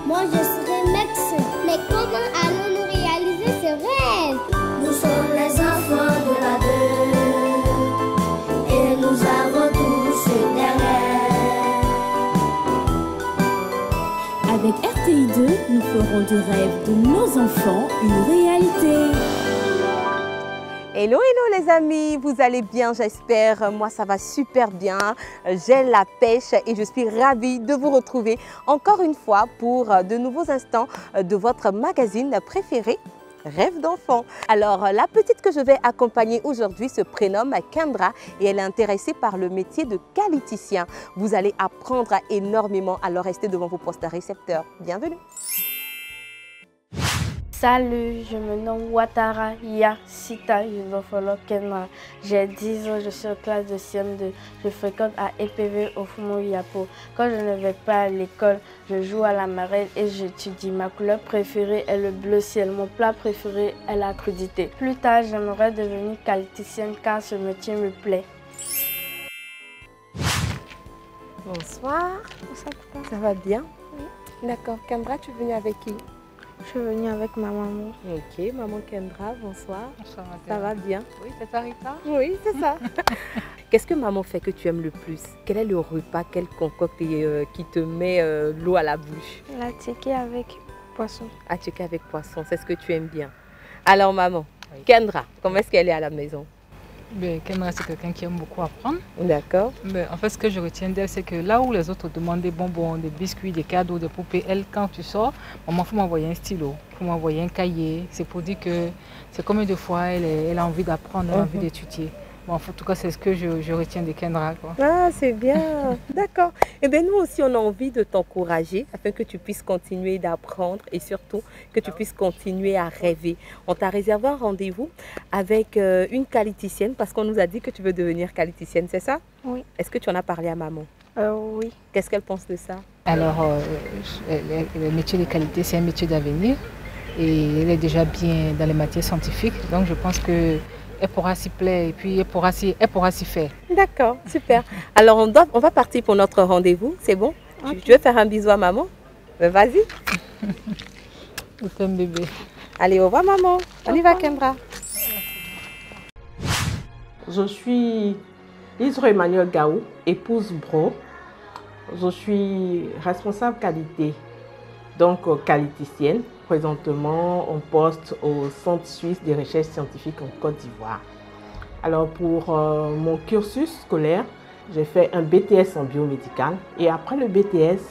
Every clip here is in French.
Moi, je serai médecin. Mais comment allons-nous réaliser ce rêve? Nous sommes les enfants de la terre et nous avons tous des rêves. Avec RTI2, nous ferons du rêve de nos enfants une réalité. Hello, hello les amis, vous allez bien j'espère, moi ça va super bien, j'ai la pêche et je suis ravie de vous retrouver encore une fois pour de nouveaux instants de votre magazine préféré, Rêve d'enfant. Alors la petite que je vais accompagner aujourd'hui se prénomme Kendra et elle est intéressée par le métier de qualiticien. Vous allez apprendre énormément, alors restez devant vos postes récepteurs. Bienvenue. Salut, je me nomme Ouattara Yacita Yudofolo Kendra. J'ai 10 ans, je suis en classe de CM2. Je fréquente à EPV au Fumo Yapo. Quand je ne vais pas à l'école, je joue à la marelle et j'étudie. Ma couleur préférée est le bleu ciel. Mon plat préféré est la crudité. Plus tard, j'aimerais devenir qualiticienne car ce métier me plaît. Bonsoir. Bonsoir, papa. Ça va bien? Oui. D'accord. Kendra, tu es venue avec qui? Je suis venue avec ma maman. Ok, maman Kendra, bonsoir. Bonsoir, Ça va bien? Oui, c'est ça, Rita? Oui, c'est ça. Qu'est-ce que maman fait que tu aimes le plus? Quel est le repas qu'elle concocte et qui te met l'eau à la bouche? La ticket avec poisson. Ah, tu es avec poisson, c'est ce que tu aimes bien. Alors maman, Oui. Kendra, comment est-ce qu'elle est à la maison? Kendra, c'est quelqu'un qui aime beaucoup apprendre. D'accord. En fait, ce que je retiens d'elle, c'est que là où les autres demandent des bonbons, des biscuits, des cadeaux, des poupées, elle, quand tu sors, maman, il faut m'envoyer un stylo, il faut m'envoyer un cahier. C'est pour dire que c'est combien de fois elle a envie d'apprendre, elle a envie d'étudier. Bon, en tout cas, c'est ce que je retiens de Kendra, quoi. Ah, c'est bien. D'accord. Eh bien, nous aussi, on a envie de t'encourager afin que tu puisses continuer d'apprendre et surtout que tu puisses continuer à rêver. On t'a réservé un rendez-vous avec une qualiticienne parce qu'on nous a dit que tu veux devenir qualiticienne, c'est ça? Oui. Est-ce que tu en as parlé à maman? Oui. Qu'est-ce qu'elle pense de ça? Alors, le métier de qualité, c'est un métier d'avenir et elle est déjà bien dans les matières scientifiques. Donc, je pense que elle pourra s'y plaire et puis elle pourra s'y faire. D'accord, super. Alors, on va partir pour notre rendez-vous, c'est bon? Okay. Tu veux faire un bisou à maman? Ben, vas-y. Je t'aime, bébé. Allez, au revoir maman. On y va, Kendra. Je suis Isra Emmanuel Gaou, épouse Bro. Je suis responsable qualité, donc qualiticienne, présentement en poste au Centre suisse des recherches scientifiques en Côte d'Ivoire. Alors pour mon cursus scolaire, j'ai fait un BTS en biomédical et après le BTS,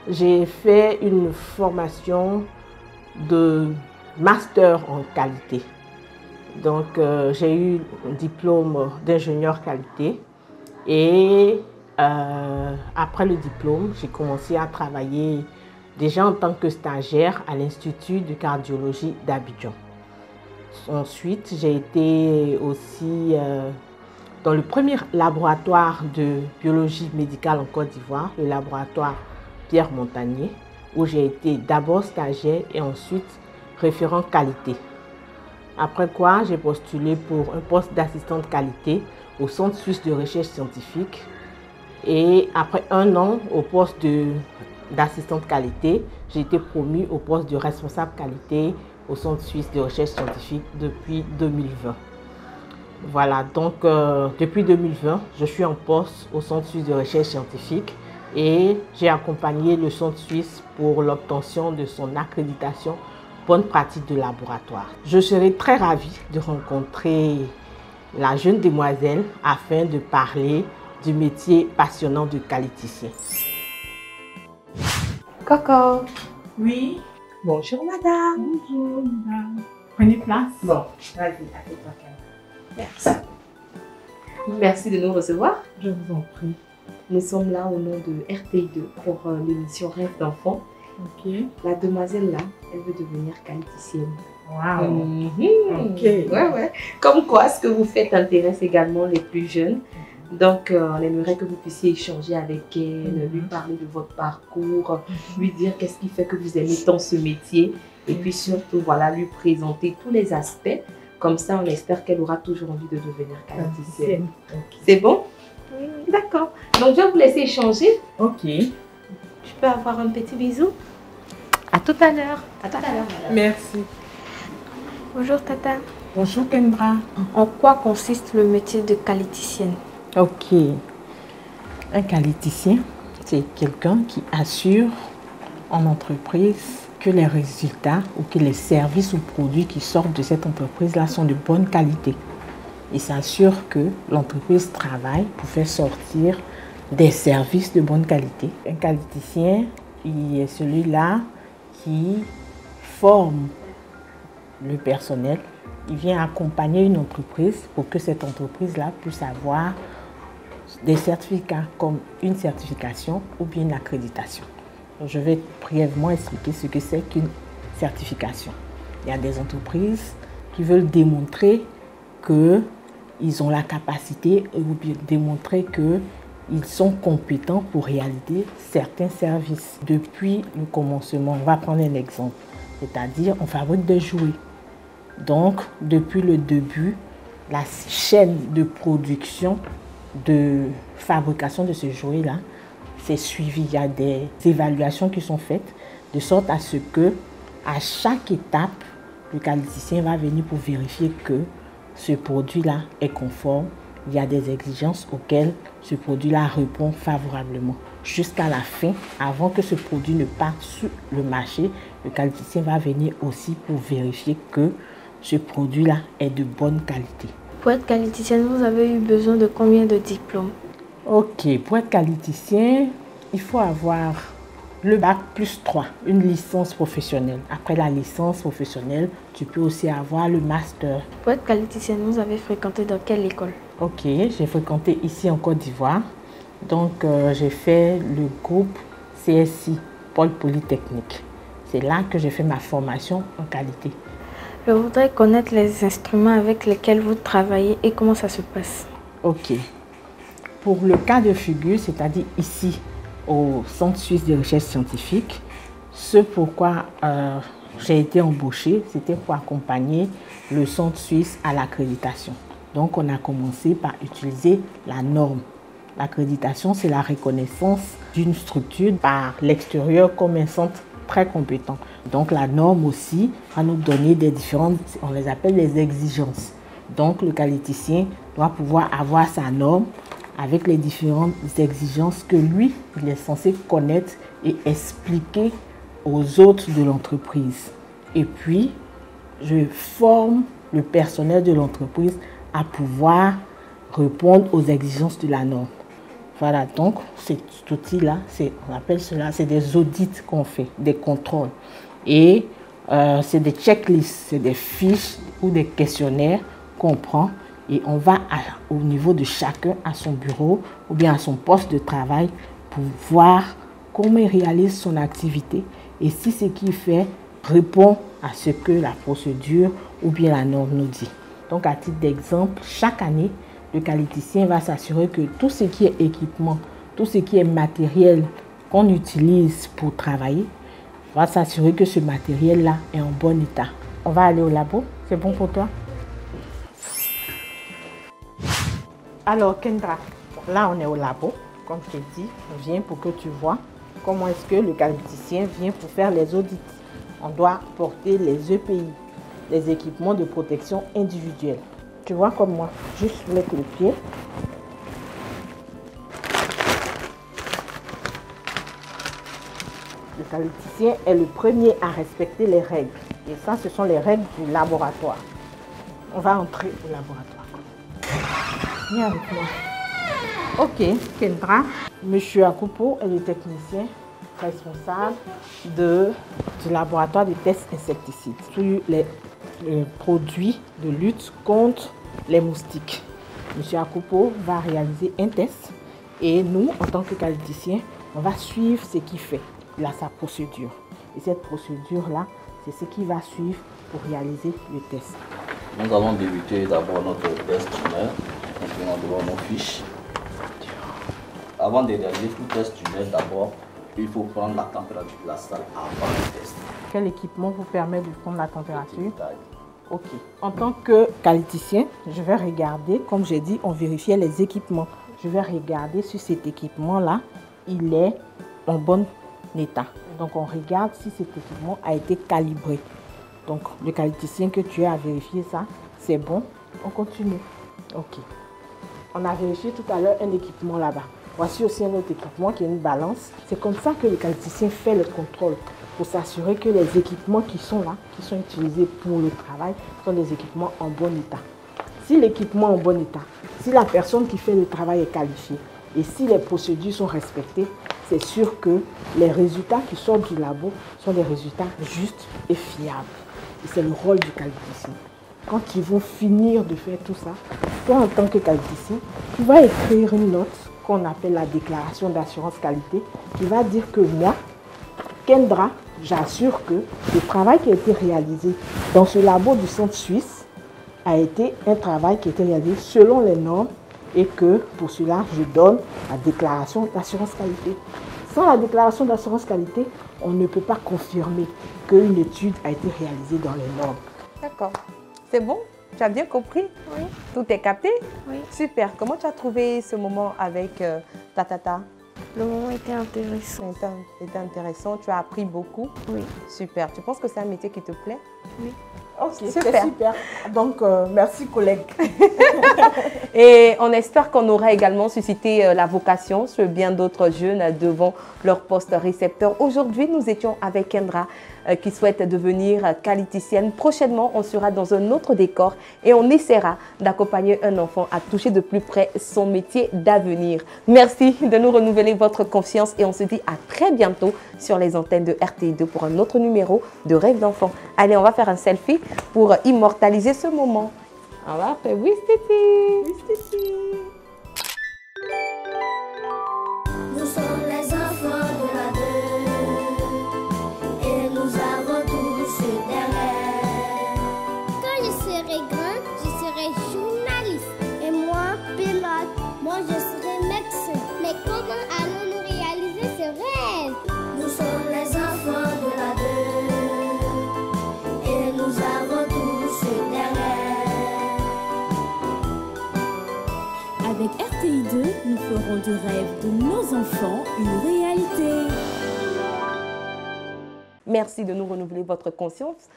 j'ai fait une formation de master en qualité. Donc j'ai eu un diplôme d'ingénieur qualité et après le diplôme, j'ai commencé à travailler déjà en tant que stagiaire à l'Institut de cardiologie d'Abidjan. Ensuite, j'ai été aussi dans le premier laboratoire de biologie médicale en Côte d'Ivoire, le laboratoire Pierre Montagnier, où j'ai été d'abord stagiaire et ensuite référent qualité. Après quoi, j'ai postulé pour un poste d'assistante qualité au Centre suisse de recherche scientifique. Et après un an au poste d'assistante qualité, j'ai été promue au poste de responsable qualité au Centre suisse de recherche scientifique depuis 2020. Voilà, donc depuis 2020, je suis en poste au Centre suisse de recherche scientifique et j'ai accompagné le Centre suisse pour l'obtention de son accréditation bonne pratique de laboratoire. Je serai très ravie de rencontrer la jeune demoiselle afin de parler du métier passionnant de qualiticien. Coco. Oui. Bonjour madame. Bonjour madame. Prenez place. Bon, vas-y, assieds-toi. Merci. Merci de nous recevoir. Je vous en prie. Nous sommes là au nom de RTI2 pour l'émission Rêve d'enfant. Ok. La demoiselle là, elle veut devenir qualiticienne. Wow. Ok. Ouais. Comme quoi, ce que vous faites intéresse également les plus jeunes. Donc, on aimerait que vous puissiez échanger avec elle, lui parler de votre parcours, lui dire qu'est-ce qui fait que vous aimez tant ce métier. Et puis surtout, voilà, lui présenter tous les aspects. Comme ça, on espère qu'elle aura toujours envie de devenir qualiticienne. Okay. C'est bon? Oui. D'accord. Donc, je vais vous laisser échanger. Ok. Je peux avoir un petit bisou? À tout à l'heure. À tout à l'heure, madame. Merci. Bonjour Tata. Bonjour Kendra. En quoi consiste le métier de qualiticienne? Ok. Un qualiticien, c'est quelqu'un qui assure en entreprise que les résultats ou que les services ou produits qui sortent de cette entreprise-là sont de bonne qualité. Il s'assure que l'entreprise travaille pour faire sortir des services de bonne qualité. Un qualiticien, il est celui-là qui forme le personnel. Il vient accompagner une entreprise pour que cette entreprise-là puisse avoir des certificats comme une certification ou bien une accréditation. Je vais brièvement expliquer ce que c'est qu'une certification. Il y a des entreprises qui veulent démontrer qu'ils ont la capacité ou bien démontrer qu'ils sont compétents pour réaliser certains services. Depuis le commencement, on va prendre un exemple, c'est-à-dire on fabrique des jouets. Donc, depuis le début, la chaîne de production, de fabrication de ce jouet-là, c'est suivi. Il y a des évaluations qui sont faites de sorte à ce que, à chaque étape, le qualiticien va venir pour vérifier que ce produit-là est conforme. Il y a des exigences auxquelles ce produit-là répond favorablement. Jusqu'à la fin, avant que ce produit ne parte sur le marché, le qualiticien va venir aussi pour vérifier que ce produit-là est de bonne qualité. Pour être qualiticienne, vous avez eu besoin de combien de diplômes? Ok, pour être qualiticien, il faut avoir le bac plus 3, une licence professionnelle. Après la licence professionnelle, tu peux aussi avoir le master. Pour être qualiticienne, vous avez fréquenté dans quelle école? Ok, j'ai fréquenté ici en Côte d'Ivoire. Donc, j'ai fait le groupe CSI, Pôle Polytechnique. C'est là que j'ai fait ma formation en qualité. Je voudrais connaître les instruments avec lesquels vous travaillez et comment ça se passe. Ok. Pour le cas de figure, c'est-à-dire ici, au Centre suisse de recherche scientifique, ce pourquoi j'ai été embauchée, c'était pour accompagner le Centre suisse à l'accréditation. Donc, on a commencé par utiliser la norme. L'accréditation, c'est la reconnaissance d'une structure par l'extérieur comme un centre très compétent. Donc, la norme aussi va nous donner des différentes, on les appelle les exigences. Donc, le qualiticien doit pouvoir avoir sa norme avec les différentes exigences que lui, il est censé connaître et expliquer aux autres de l'entreprise. Et puis, je forme le personnel de l'entreprise à pouvoir répondre aux exigences de la norme. Voilà, donc cet outil-là, on appelle cela, c'est des audits qu'on fait, des contrôles. Et c'est des checklists, c'est des fiches ou des questionnaires qu'on prend et on va au niveau de chacun à son bureau ou bien à son poste de travail pour voir comment il réalise son activité et si ce qu'il fait répond à ce que la procédure ou bien la norme nous dit. Donc, à titre d'exemple, chaque année, le qualiticien va s'assurer que tout ce qui est équipement, tout ce qui est matériel qu'on utilise pour travailler, va s'assurer que ce matériel-là est en bon état. On va aller au labo, c'est bon pour toi? Alors Kendra, là on est au labo, comme je t'ai dit, on vient pour que tu vois comment est-ce que le qualiticien vient pour faire les audits. On doit porter les EPI, les équipements de protection individuelle. Tu vois comme moi, juste mettre le pied. Le qualiticien est le premier à respecter les règles. Et ça, ce sont les règles du laboratoire. On va entrer au laboratoire. Viens avec moi. Ok, Kendra. Monsieur Akupo est le technicien responsable du laboratoire de tests insecticides sur les produits de lutte contre les moustiques. Monsieur Akupo va réaliser un test et nous, en tant que qualiticien, on va suivre ce qu'il fait. Il a sa procédure. Et cette procédure-là, c'est ce qu'il va suivre pour réaliser le test. Nous allons débuter d'abord notre test tunnel. Nous prenons devant nos fiches. Avant de réaliser tout test tunnel, d'abord, il faut prendre la température de la salle avant le test. Quel équipement vous permet de prendre la température? Ok. En tant que qualiticien, je vais regarder, comme j'ai dit, on vérifiait les équipements. Je vais regarder si cet équipement-là, il est en bonne état. Donc on regarde si cet équipement a été calibré. Donc le qualiticien que tu as vérifié ça, c'est bon. On continue. Ok. On a vérifié tout à l'heure un équipement là-bas. Voici aussi un autre équipement qui est une balance. C'est comme ça que le qualiticien fait le contrôle pour s'assurer que les équipements qui sont là, qui sont utilisés pour le travail, sont des équipements en bon état. Si l'équipement est en bon état, si la personne qui fait le travail est qualifiée et si les procédures sont respectées, c'est sûr que les résultats qui sortent du labo sont des résultats justes et fiables. Et c'est le rôle du qualiticien. Quand ils vont finir de faire tout ça, toi en tant que qualiticien, tu vas écrire une note qu'on appelle la déclaration d'assurance qualité qui va dire que moi, Kendra, j'assure que le travail qui a été réalisé dans ce labo du centre suisse a été un travail qui a été réalisé selon les normes et que pour cela, je donne la déclaration d'assurance qualité. Sans la déclaration d'assurance qualité, on ne peut pas confirmer qu'une étude a été réalisée dans les normes. D'accord. C'est bon? Tu as bien compris? Oui. Tout est capté? Oui. Super. Comment tu as trouvé ce moment avec ta tata? Le moment était intéressant. C'était intéressant. Tu as appris beaucoup? Oui. Super. Tu penses que c'est un métier qui te plaît? Oui. Ok, c'est Super. super. Donc, merci collègue. Et on espère qu'on aura également suscité la vocation sur bien d'autres jeunes devant leur poste récepteur. Aujourd'hui, nous étions avec Kendra qui souhaite devenir qualiticienne. Prochainement, on sera dans un autre décor et on essaiera d'accompagner un enfant à toucher de plus près son métier d'avenir. Merci de nous renouveler votre confiance et on se dit à très bientôt sur les antennes de RTI2 pour un autre numéro de Rêve d'enfant. Allez, on va faire un selfie pour immortaliser ce moment. On va faire oui, Titi. Nous sommes les enfants de la 2 et nous avons tous des rêves. Quand je serai grand, je serai journaliste et moi pilote. Moi je serai médecin. Mais comment allons-nous réaliser ce rêve? Nous sommes les enfants de la 2 et nous avons tous des rêves. Avec RTI2, nous ferons du rêve de nos enfants une réalité. Merci de nous renouveler votre conscience.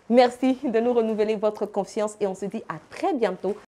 Merci de nous renouveler votre confiance et on se dit à très bientôt